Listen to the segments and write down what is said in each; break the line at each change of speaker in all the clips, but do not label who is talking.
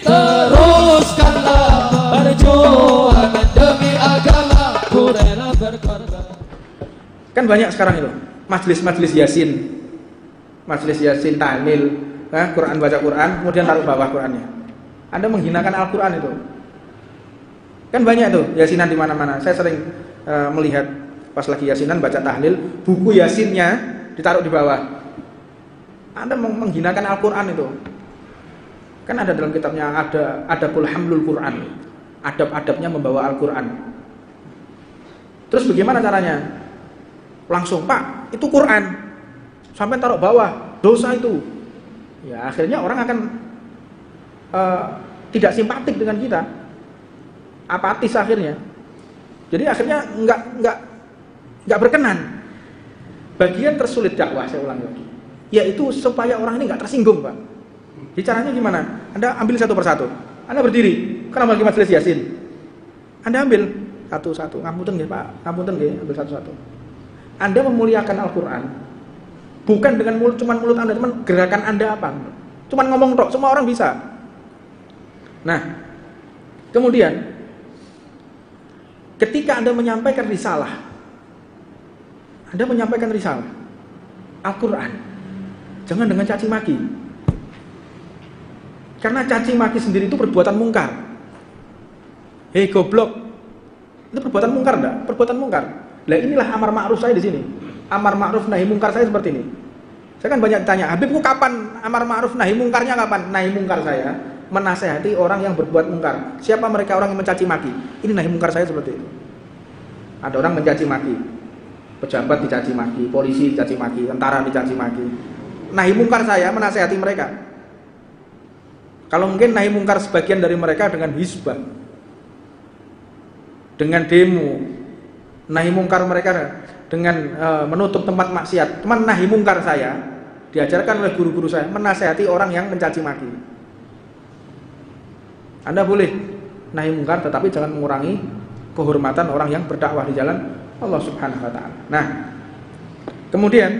teruskanlah perjuangan demi agama, ku rela berkorban.
Kan banyak sekarang itu majelis Yasin, majelis Yasin tahlil, Quran, baca Quran, kemudian taruh bawah Qurannya. Anda menghinakan Al-Quran itu. Kan banyak tuh Yasinan di mana-mana. Saya sering melihat pas lagi Yasinan baca tahlil, buku Yasinnya ditaruh di bawah. Anda menghinakan Al-Quran itu. Kan ada dalam kitabnya ada adabul hamlul Quran, adab-adabnya membawa Al-Quran. Terus bagaimana caranya? Langsung, Pak, itu Quran, sampai taruh bawah, dosa itu. Ya akhirnya orang akan tidak simpatik dengan kita, apatis akhirnya. Jadi akhirnya nggak berkenan. Bagian tersulit dakwah, saya ulang lagi, yaitu supaya orang ini nggak tersinggung, Pak. Jadi caranya gimana? Anda ambil satu persatu. Anda berdiri, karena bagi majelis Yasin. Anda ambil satu-satu, ngapunten nggih, Pak, ngapunten nggih, ambil satu-satu. Anda memuliakan Al-Quran bukan dengan cuman mulut Anda, cuman gerakan Anda apa? Cuman ngomong tok, semua orang bisa. Nah, kemudian ketika Anda menyampaikan risalah, Anda menyampaikan risalah Al-Quran, jangan dengan caci maki. Karena caci maki sendiri itu perbuatan mungkar. Hei goblok, itu perbuatan mungkar enggak? Perbuatan mungkar. Lah inilah amar ma'ruf saya di sini. Amar ma'ruf nahi mungkar saya seperti ini. Saya kan banyak tanya, Habibku kapan amar ma'ruf nahi mungkarnya kapan? Nahi mungkar saya menasehati orang yang berbuat mungkar. Siapa mereka orang yang mencaci maki? Ini nahi mungkar saya seperti itu. Ada orang mencaci maki, pejabat dicaci maki, polisi dicaci maki, tentara dicaci maki. Nahi mungkar saya menasehati mereka. Kalau mungkin nahi mungkar sebagian dari mereka dengan hizbah, dengan demo. Nahi mungkar mereka dengan menutup tempat maksiat. Teman nahi mungkar saya diajarkan oleh guru-guru saya menasehati orang yang mencaci maki. Anda boleh nahi mungkar, tetapi jangan mengurangi kehormatan orang yang berdakwah di jalan Allah Subhanahu wa taala. Nah, kemudian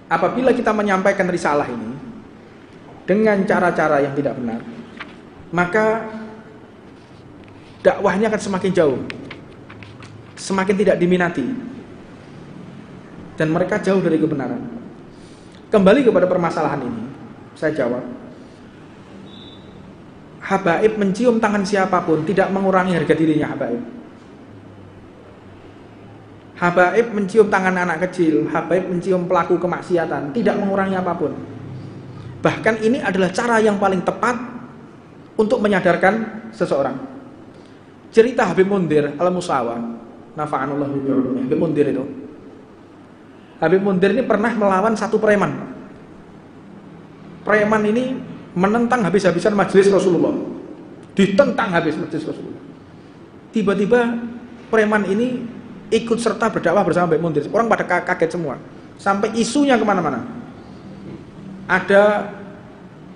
apabila kita menyampaikan risalah ini dengan cara-cara yang tidak benar, maka dakwahnya akan semakin jauh, semakin tidak diminati, dan mereka jauh dari kebenaran. Kembali kepada permasalahan ini, saya jawab, habaib mencium tangan siapapun tidak mengurangi harga dirinya habaib. Habaib mencium tangan anak kecil, habaib mencium pelaku kemaksiatan, tidak mengurangi apapun. Bahkan ini adalah cara yang paling tepat untuk menyadarkan seseorang. Cerita Habib Mundir Al-Musawa, nafa'anullah bi'ulumih. Habib Mundir itu, Habib Mundir ini pernah melawan satu preman. Preman ini menentang habis-habisan majelis Rasulullah, ditentang habis majelis Rasulullah. Tiba-tiba preman ini ikut serta berdakwah bersama Habib Mundir. Orang pada kaget semua, sampai isunya kemana-mana. Ada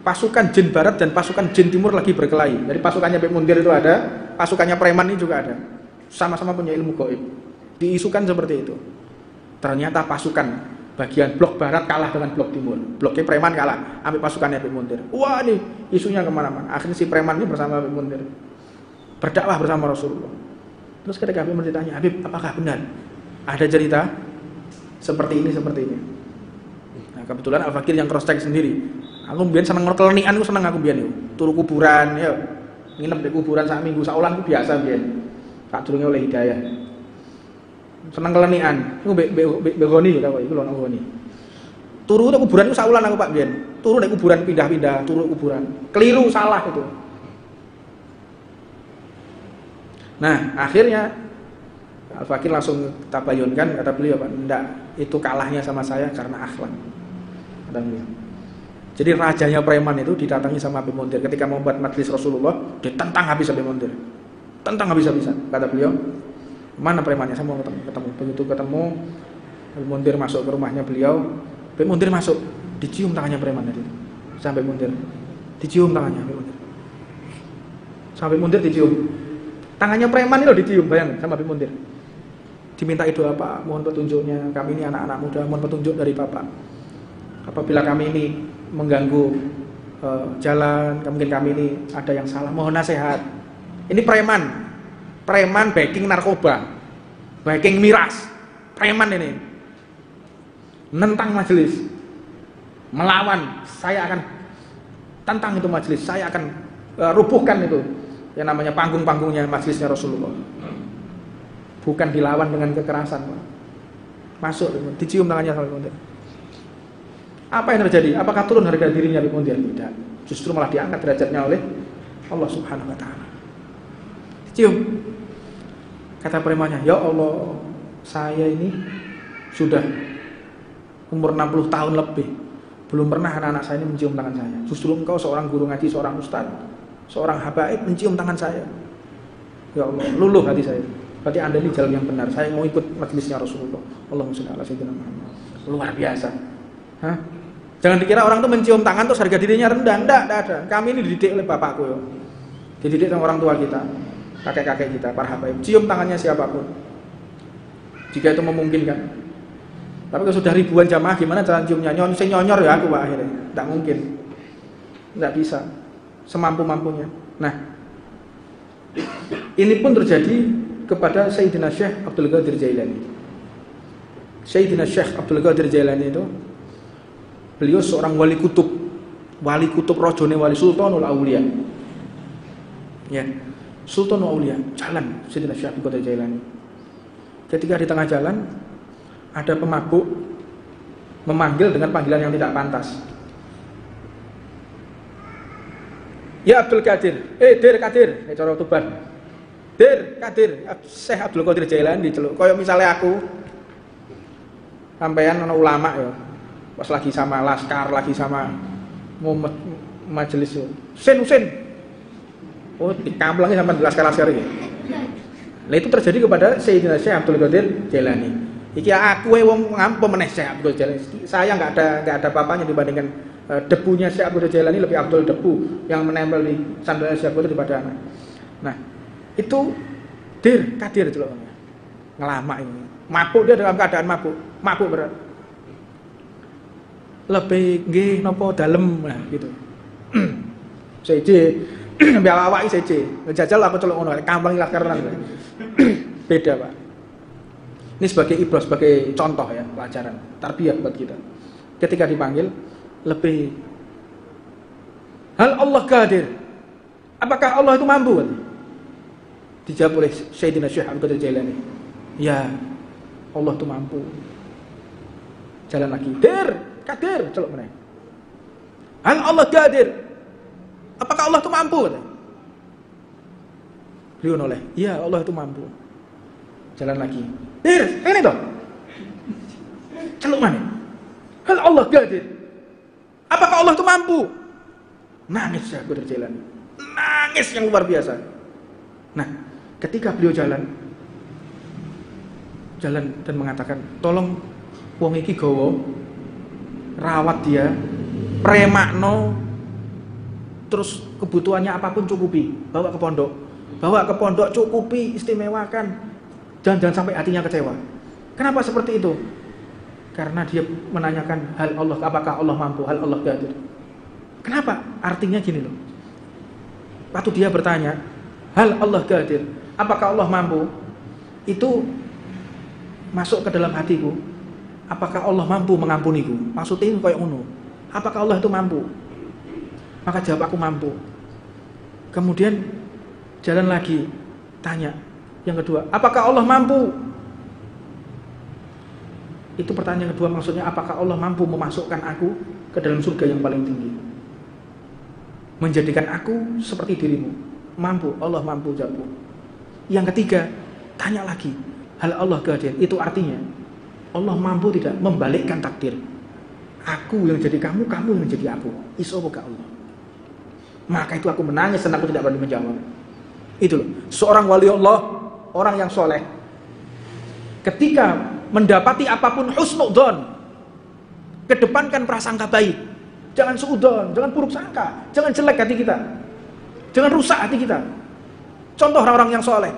pasukan jin barat dan pasukan jin timur lagi berkelahi. Jadi pasukannya Habib Mundir itu ada, pasukannya preman ini juga ada. Sama-sama punya ilmu gaib. Diisukan seperti itu. Ternyata pasukan bagian blok barat kalah dengan blok timur. Bloknya preman kalah, ambil pasukannya Habib Mundir. Wah, ini isunya kemana-mana. Akhirnya si preman ini bersama Habib Mundir berdakwah bersama Rasulullah. Terus ketika Habib Mundir tanya, Habib, apakah benar ada cerita seperti ini, seperti ini? Nah, kebetulan Al-Fakir yang cross check sendiri. Aku biyen seneng ngelenian, aku seneng aku biyen turu kuburan, ya nginep di kuburan sak minggu sak ulan ku biasa biyen. Tak durunge oleh hidayah. Seneng kelenian. Iku begoni ta kok iku lho nang goni. Turu di kuburan ku sak ulan aku Pak biyen. Turu di kuburan pindah-pindah, turu kuburan. Keliru, salah itu. Nah, akhirnya Al-Fakir langsung tabayunkan, kata beliau, Pak, enggak, itu kalahnya sama saya karena akhlak. Kata beliau. Jadi rajanya preman itu didatangi sama Habib Mundir ketika mau buat majelis Rasulullah, ditentang habis Habib Mundir. Tentang habis-habisan. Kata beliau, mana premannya? Saya mau ketemu. Begitu ketemu, Habib Mundir masuk ke rumahnya beliau. Habib Mundir masuk, dicium tangannya preman tadi. Sampai Mundir, dicium tangannya Habib Mundir. Sampai Mundir dicium. Tangannya preman itu dicium, bayangin sama Habib Mundir. Diminta doa, Pak, mohon petunjuknya. Kami ini anak-anak muda, mohon petunjuk dari Bapak. Apabila kami ini mengganggu jalan, mungkin kami ini ada yang salah, mohon nasihat. Ini preman backing narkoba, backing miras, preman ini nentang majelis, melawan. Saya akan tantang itu majelis, saya akan rubuhkan itu yang namanya panggung-panggungnya majelisnya Rasulullah. Bukan dilawan dengan kekerasan, Pak. Masuk, dicium tangannya sama Mundir. Apa yang terjadi? Apakah turun harga dirinya Habib Mundir? Tidak. Justru malah diangkat derajatnya oleh Allah Subhanahu wa taala. Cium. Kata premannya, "Ya Allah, saya ini sudah umur 60 tahun lebih, belum pernah anak-anak saya ini mencium tangan saya. Justru engkau seorang guru ngaji, seorang ustaz, seorang habaib mencium tangan saya. Ya Allah, luluh hati saya. Berarti Anda ini jalan yang benar. Saya mau ikut majelisnya Rasulullah. Allahumma sholli ala sayyidina Muhammad." Luar biasa. Hah? Jangan dikira orang itu mencium tangan terus harga dirinya rendah. Enggak ada. Kami ini dididik oleh bapakku, ya. Dididik sama orang tua kita, kakek-kakek kita, para habaib. Cium tangannya siapapun, jika itu memungkinkan. Tapi kalau sudah ribuan jamaah, gimana cara ciumnya? Nyonyor ya aku, Pak, akhirnya. Tidak mungkin. Tidak bisa. Semampu-mampunya. Nah, ini pun terjadi kepada Sayyidina Syekh Abdul Qadir Jailani. Sayyidina Syekh Abdul Qadir Jailani itu, beliau seorang wali kutub rojone wali Sultanul Aulia. Ya, Sultanul Aulia, jalan Sayyidina Syekh Abdul Qadir Jailani. Ketika di tengah jalan ada pemabuk memanggil dengan panggilan yang tidak pantas. Ya Abdul Qadir, Dir Qadir, ini cara Tuban. Dir Qadir, Syekh Abdul Qadir Jailani diceluk. Kayak misalnya aku sampean ana ulama ya. Pas lagi sama laskar, lagi sama majelis ya. Husain. Oh, dikamplangi sampai di laskar iki. Nah, itu terjadi kepada Sayyidina Syekh Abdul Qadir Jailani. Iki aku wong ngampu meneh Syekh Abdul Jailani. Saya enggak ada apa-apanya dibandingkan debunya Syekh Abdul Jailani, lebih afdal debu yang menempel di sandalnya Syekh Abdul daripada anak. Nah, itu Dir Qadir celok. Ngelama ini. Mabuk, dia dalam keadaan mabuk berat. Lebih nggih napa dalem nah gitu. Seje biar awake seje. Jajal aku celuk ngono, kamplang laskaran. Beda, Pak. Ini sebagai ibrah, sebagai contoh ya, pelajaran, tarbiyah buat kita. Ketika dipanggil lebih hal Allah qadir. Apakah Allah itu mampu? Dijawab oleh Sayyidina Syekh Abdul Qadir Jailani. Ya, Allah itu mampu. Jalan lagi. Dir Qadir, celuk meneh. Hal Allah qadir. Apakah Allah itu mampu? Beliau noleh. Iya, Allah itu mampu. Jalan lagi. Dir, ini toh. Celuk meneh. Hal Allah qadir. Apakah Allah itu mampu? Nangis ya Qadir Jailani. Nangis yang luar biasa. Nah, ketika beliau jalan dan mengatakan, "Tolong wong iki gawa, rawat dia, premakno, terus kebutuhannya apapun cukupi, bawa ke pondok cukupi, istimewakan, jangan sampai hatinya kecewa." Kenapa seperti itu? Karena dia menanyakan hal Allah, apakah Allah mampu, hal Allah qadir. Kenapa? Artinya gini loh. Waktu dia bertanya, hal Allah qadir, apakah Allah mampu? Itu masuk ke dalam hatiku. Apakah Allah mampu mengampuniku? Maksudnya ini kayak ngono. Apakah Allah itu mampu? Maka jawab, aku mampu. Kemudian jalan lagi, tanya yang kedua, apakah Allah mampu? Itu pertanyaan kedua, maksudnya apakah Allah mampu memasukkan aku ke dalam surga yang paling tinggi, menjadikan aku seperti dirimu? Mampu, Allah mampu, jawab. Yang ketiga, tanya lagi, hal Allah qadir. Itu artinya Allah mampu tidak membalikkan takdir. Aku yang jadi kamu, kamu yang jadi aku. Iso apa Allah? Maka itu aku menangis dan aku tidak berani menjawab. Itu loh, seorang wali Allah, orang yang soleh, ketika mendapati apapun husnudzon, kedepankan prasangka baik. Jangan suudzon, jangan buruk sangka, jangan jelek hati kita, jangan rusak hati kita. Contoh orang-orang yang soleh.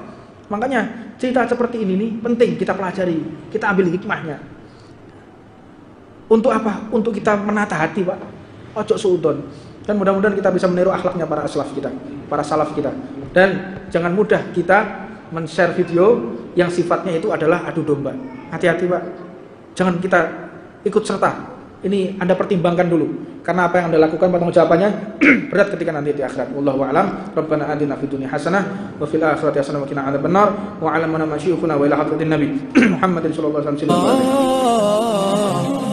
Makanya cerita seperti ini nih penting kita pelajari, kita ambil hikmahnya. Untuk apa? Untuk kita menata hati, Pak. Ojo suudzon. Dan mudah-mudahan kita bisa meniru akhlaknya para aslaf kita, para salaf kita. Dan jangan mudah kita men-share video yang sifatnya itu adalah adu domba. Hati-hati Pak. Jangan kita ikut serta. Ini Anda pertimbangkan dulu. Karena apa yang Anda lakukan pertanggung jawabannya berat ketika nanti di akhirat. Wallahu a'lam. Rabbana atina fid dunya hasanah wa fil akhirati hasanah wa qina adzabannar. Wa 'allamana ma syikhuna wa ila hadratin nabi Muhammadin sallallahu alaihi wasallam.